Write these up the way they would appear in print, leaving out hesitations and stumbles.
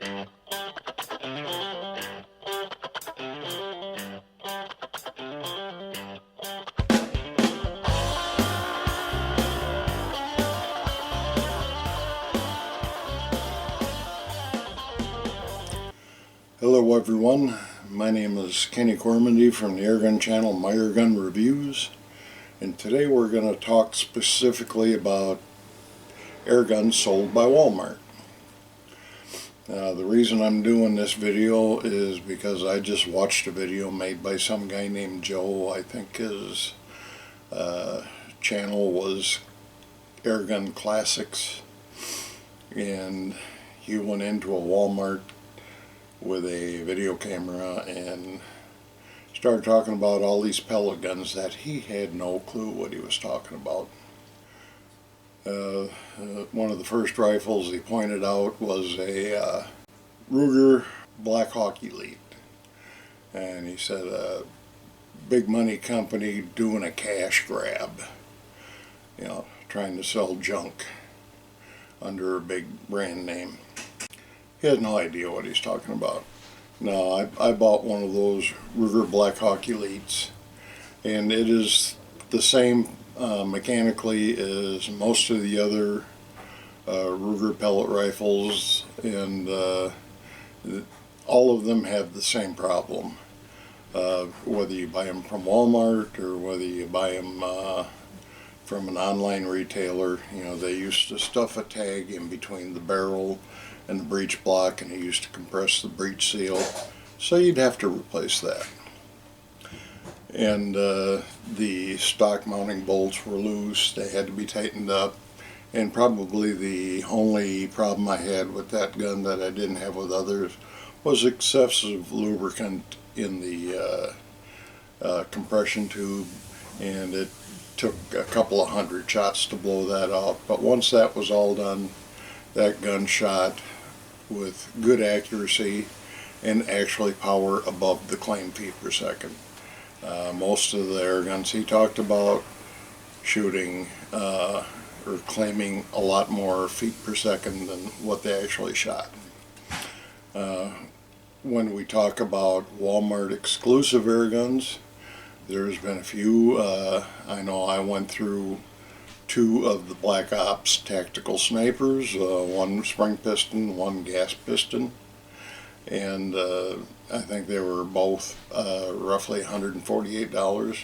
Hello everyone, my name is Kenny Cormandy from the Airgun channel, My Airgun Reviews, and today we're going to talk specifically about airguns sold by Walmart. The reason I'm doing this video is because I just watched a video made by some guy named Joe. I think his channel was Airgun Classics, and he went into a Walmart with a video camera and started talking about all these pellet guns that he had no clue what he was talking about. One of the first rifles he pointed out was a Ruger Black Hawk Elite, and he said a big money company doing a cash grab, you know, trying to sell junk under a big brand name. He has no idea what he's talking about. No, I bought one of those Ruger Black Hawk Elites, and it is the same mechanically as most of the other Ruger pellet rifles, and all of them have the same problem. Whether you buy them from Walmart or whether you buy them from an online retailer, you know, they used to stuff a tag in between the barrel and the breech block, and it used to compress the breech seal, so you'd have to replace that. And the stock mounting bolts were loose, they had to be tightened up, and probably the only problem I had with that gun that I didn't have with others was excessive lubricant in the compression tube, and it took a couple of hundred shots to blow that out. But once that was all done, that gun shot with good accuracy and actually power above the claim feet per second. Most of the air guns he talked about shooting or claiming a lot more feet per second than what they actually shot. When we talk about Walmart exclusive air guns, there's been a few. I know I went through two of the Black Ops tactical snipers, one spring piston, one gas piston, and I think they were both roughly $148,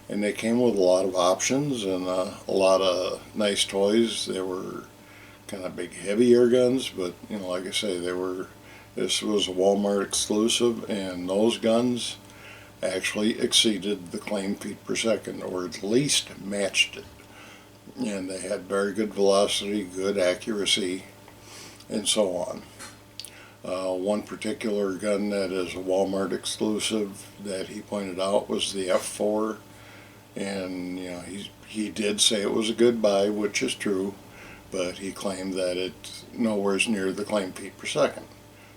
and they came with a lot of options and a lot of nice toys. They were kind of big heavy air guns, but you know, like I say, this was a Walmart exclusive, and those guns actually exceeded the claim feet per second, or at least matched it. And they had very good velocity, good accuracy, and so on. One particular gun that is a Walmart exclusive that he pointed out was the F4, and you know, he did say it was a good buy, which is true, but he claimed that it's nowhere near the claim feet per second.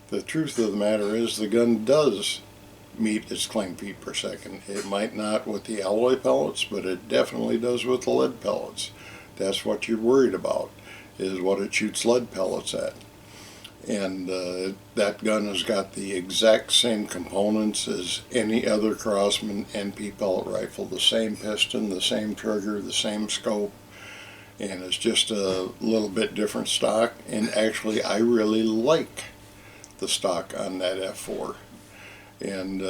The truth of the matter is the gun does meet its claim feet per second. It might not with the alloy pellets, but it definitely does with the lead pellets. That's what you're worried about, is what it shoots lead pellets at. And that gun has got the exact same components as any other Crosman NP pellet rifle. The same piston, the same trigger, the same scope, and it's just a little bit different stock. And actually I really like the stock on that F4. And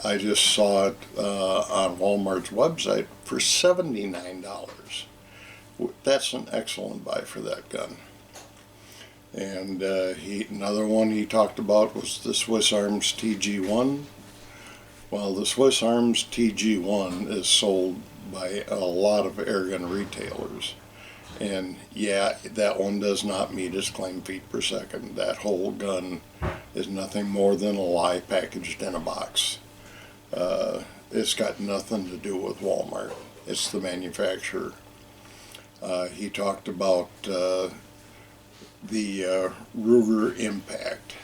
I just saw it on Walmart's website for $79. That's an excellent buy for that gun. And another one he talked about was the Swiss Arms Tg1. Well, the Swiss Arms Tg1 is sold by a lot of airgun retailers. And yeah, that one does not meet its claim feet per second. That whole gun is nothing more than a lie packaged in a box. It's got nothing to do with Walmart. It's the manufacturer. He talked about the Ruger Impact.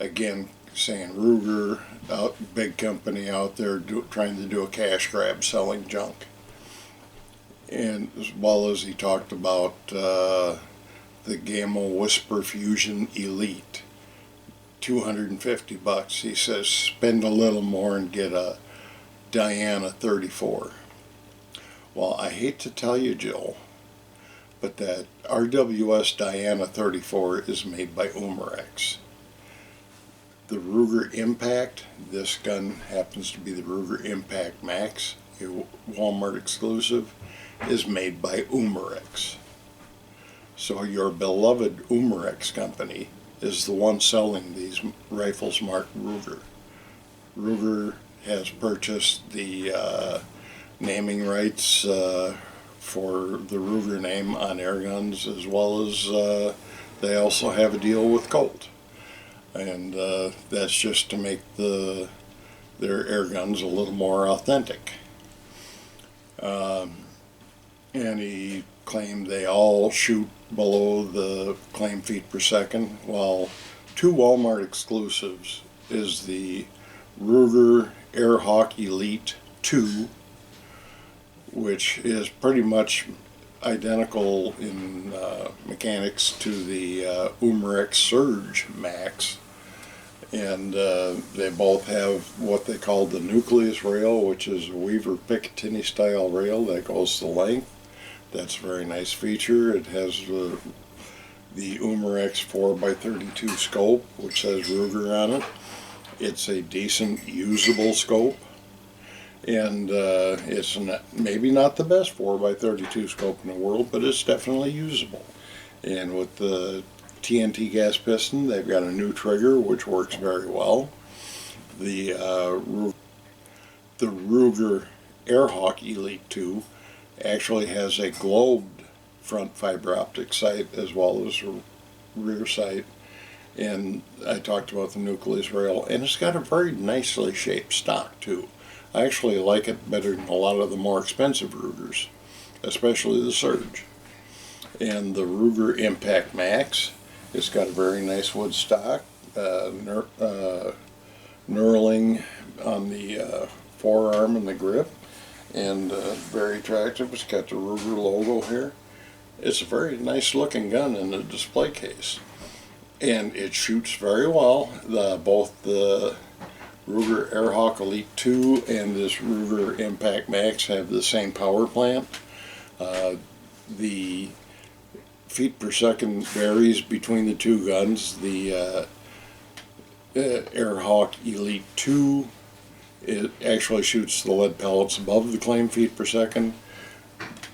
Again, saying Ruger, big company out there trying to do a cash grab selling junk. And as well as he talked about the Gamma Whisper Fusion Elite. $250. He says spend a little more and get a Diana 34. Well, I hate to tell you, Joe, but that RWS Diana 34 is made by Umarex. The Ruger Impact, this gun happens to be the Ruger Impact Max, a Walmart exclusive, is made by Umarex. So your beloved Umarex company is the one selling these rifles marked Ruger. Ruger has purchased the naming rights for the Ruger name on Airguns, as well as they also have a deal with Colt. And that's just to make their Airguns a little more authentic. And he claimed they all shoot below the claim feet per second, while two Walmart exclusives is the Ruger Airhawk Elite 2, which is pretty much identical in mechanics to the Umarex Surge Max, and they both have what they call the nucleus rail, which is a Weaver Picatinny style rail that goes the length. That's a very nice feature. It has the Umarex 4x32 scope, which says Ruger on it. It's a decent usable scope, and it's maybe not the best 4x32 scope in the world, but it's definitely usable. And with the TNT gas piston, they've got a new trigger which works very well. The Ruger Airhawk Elite 2 actually has a globed front fiber optic sight as well as a rear sight, and I talked about the nucleus rail, and it's got a very nicely shaped stock too. I actually like it better than a lot of the more expensive Rugers, especially the Surge. And the Ruger Impact Max, it's got a very nice wood stock, knurling on the forearm and the grip, and very attractive. It's got the Ruger logo here. It's a very nice looking gun in the display case, and it shoots very well. Both the Ruger Airhawk Elite 2 and this Ruger Impact Max have the same power plant. The feet per second varies between the two guns. The Airhawk Elite 2, it actually shoots the lead pellets above the claim feet per second.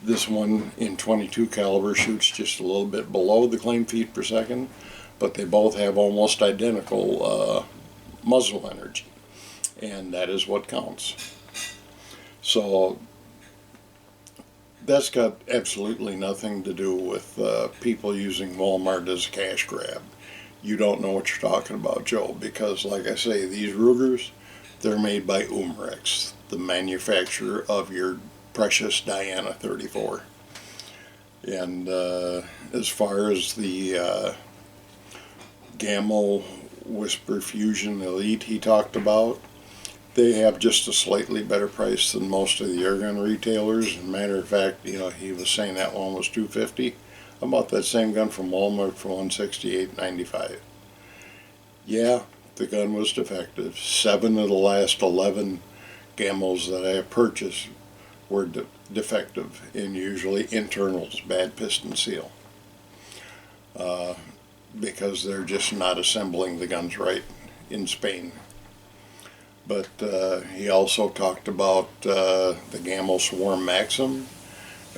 This one in .22 caliber shoots just a little bit below the claim feet per second, but they both have almost identical muzzle energy, and that is what counts. So that's got absolutely nothing to do with people using Walmart as a cash grab. You don't know what you're talking about, Joe, because like I say, these Rugers, they're made by Umarex, the manufacturer of your precious Diana 34. And as far as the Gamma Whisper Fusion Elite he talked about, they have just a slightly better price than most of the airgun retailers. As a matter of fact, you know, he was saying that one was $250. I bought that same gun from Walmart for $168.95. Yeah, the gun was defective. 7 of the last 11 Gamos that I have purchased were defective, and usually internals, bad piston seal, because they're just not assembling the guns right in Spain. But he also talked about the Gamo Swarm Maxim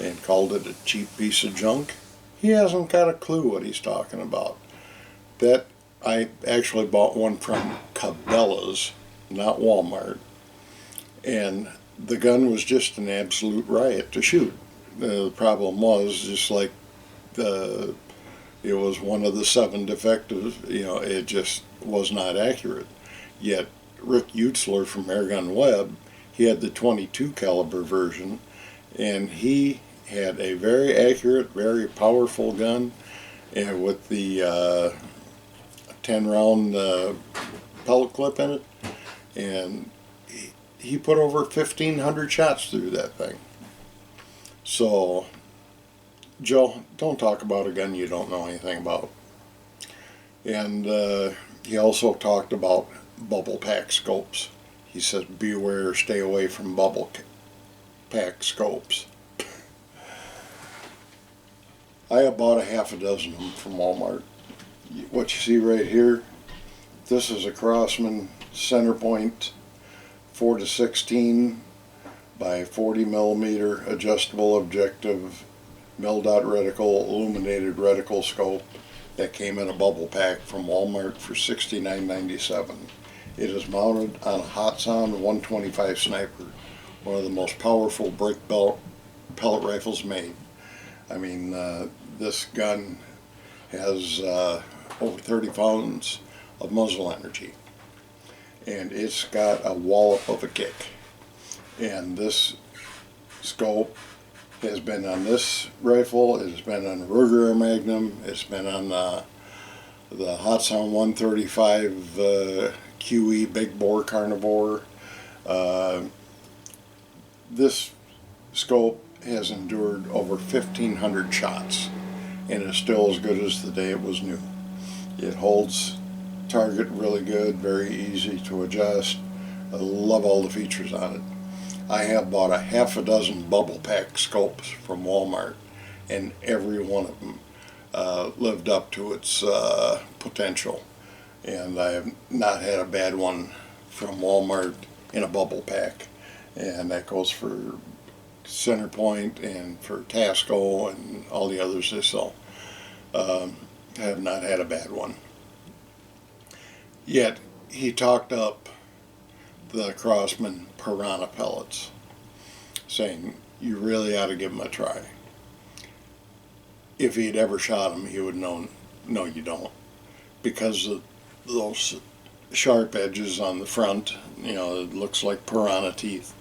and called it a cheap piece of junk. He hasn't got a clue what he's talking about. That I actually bought one from Cabela's, not Walmart, and the gun was just an absolute riot to shoot. The problem was, just like it was one of the 7 defectives, you know, it just was not accurate. Yet Rick Utzler from Airgun Web, he had the .22 caliber version, and he had a very accurate, very powerful gun, and with the 10 round pellet clip in it, and he put over 1,500 shots through that thing. So, Joe, don't talk about a gun you don't know anything about. And He also talked about bubble pack scopes. He says, beware, stay away from bubble pack scopes. I have bought a half a dozen of them from Walmart. What you see right here, this is a Crosman center point 4 to 16 by 40 millimeter adjustable objective mil-dot reticle illuminated reticle scope that came in a bubble pack from Walmart for $69.97. It is mounted on a Hot Sound 125 Sniper, one of the most powerful break pellet rifles made. I mean, this gun has over 30 pounds of muzzle energy, and it's got a wallop of a kick. And this scope has been on this rifle, it has been on the Ruger Magnum, it's been on the Hot Sound 135 QE Big Bore Carnivore. This scope has endured over 1,500 shots and is still as good as the day it was new. It holds target really good, very easy to adjust. I love all the features on it. I have bought a half a dozen bubble pack scopes from Walmart, and every one of them lived up to its potential. And I have not had a bad one from Walmart in a bubble pack. And that goes for Centerpoint and for Tasco and all the others they sell. I have not had a bad one. Yet he talked up the Crosman Piranha pellets, saying you really ought to give them a try. If he'd ever shot them, he would know, no you don't, because of those sharp edges on the front, you know, it looks like piranha teeth.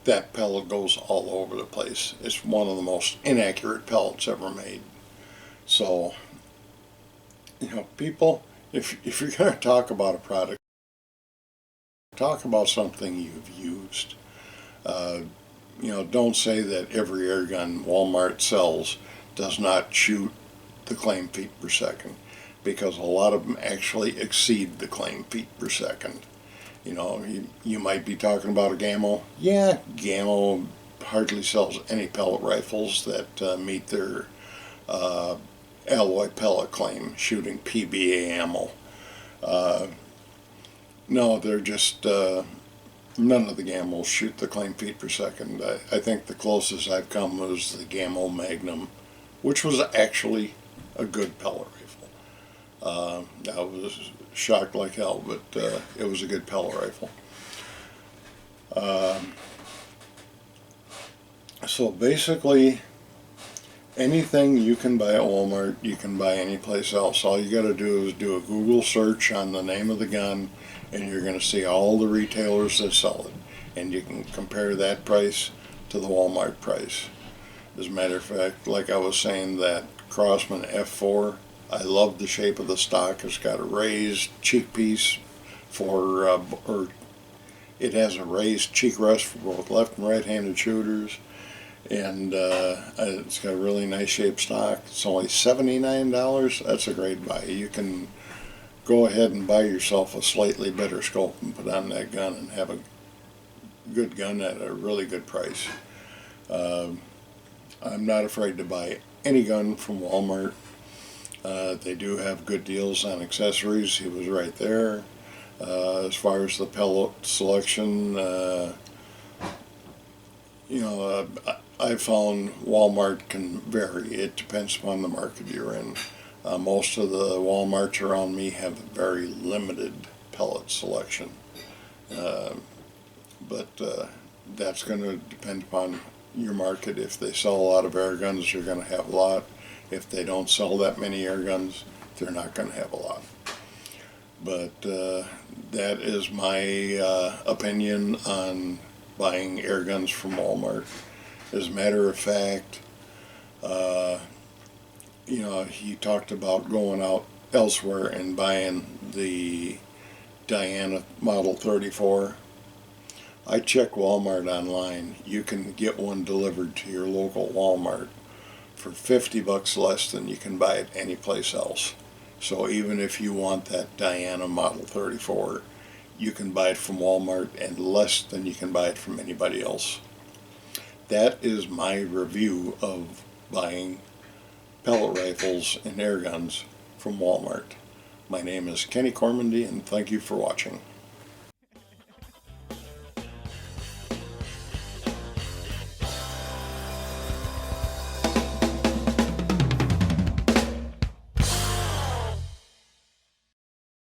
That pellet goes all over the place. It's one of the most inaccurate pellets ever made. So, you know, people, if you're going to talk about a product, talk about something you've used. You know, don't say that every air gun Walmart sells does not shoot the claimed feet per second, because a lot of them actually exceed the claimed feet per second. You know, you might be talking about a Gammo. Yeah, Gammo hardly sells any pellet rifles that meet their alloy pellet claim, shooting PBA ammo. No, they're just, none of the Gammos shoot the claimed feet per second. I think the closest I've come was the Gammo Magnum, which was actually a good pellet rifle. I was shocked like hell, but it was a good pellet rifle. So basically, anything you can buy at Walmart, you can buy anyplace else. All you got to do is do a Google search on the name of the gun, and you're going to see all the retailers that sell it. And you can compare that price to the Walmart price. As a matter of fact, like I was saying, that Crosman F4, I love the shape of the stock. It's got a raised cheek piece for, or it has a raised cheek rest for both left and right-handed shooters. And it's got a really nice shaped stock. It's only $79. That's a great buy. You can go ahead and buy yourself a slightly better scope and put on that gun and have a good gun at a really good price. I'm not afraid to buy any gun from Walmart. They do have good deals on accessories. He was right there. As far as the pellet selection, you know, I found Walmart can vary. It depends upon the market you're in. Most of the Walmarts around me have very limited pellet selection. But that's going to depend upon your market. If they sell a lot of air guns, you're going to have a lot. If they don't sell that many air guns, they're not going to have a lot. But that is my opinion on buying air guns from Walmart. As a matter of fact, you know, he talked about going out elsewhere and buying the Diana Model 34. I check Walmart online. You can get one delivered to your local Walmart for $50 less than you can buy it anyplace else. So even if you want that Diana Model 34, you can buy it from Walmart and less than you can buy it from anybody else. That is my review of buying pellet rifles and air guns from Walmart. My name is Kenny Cormandy, and thank you for watching.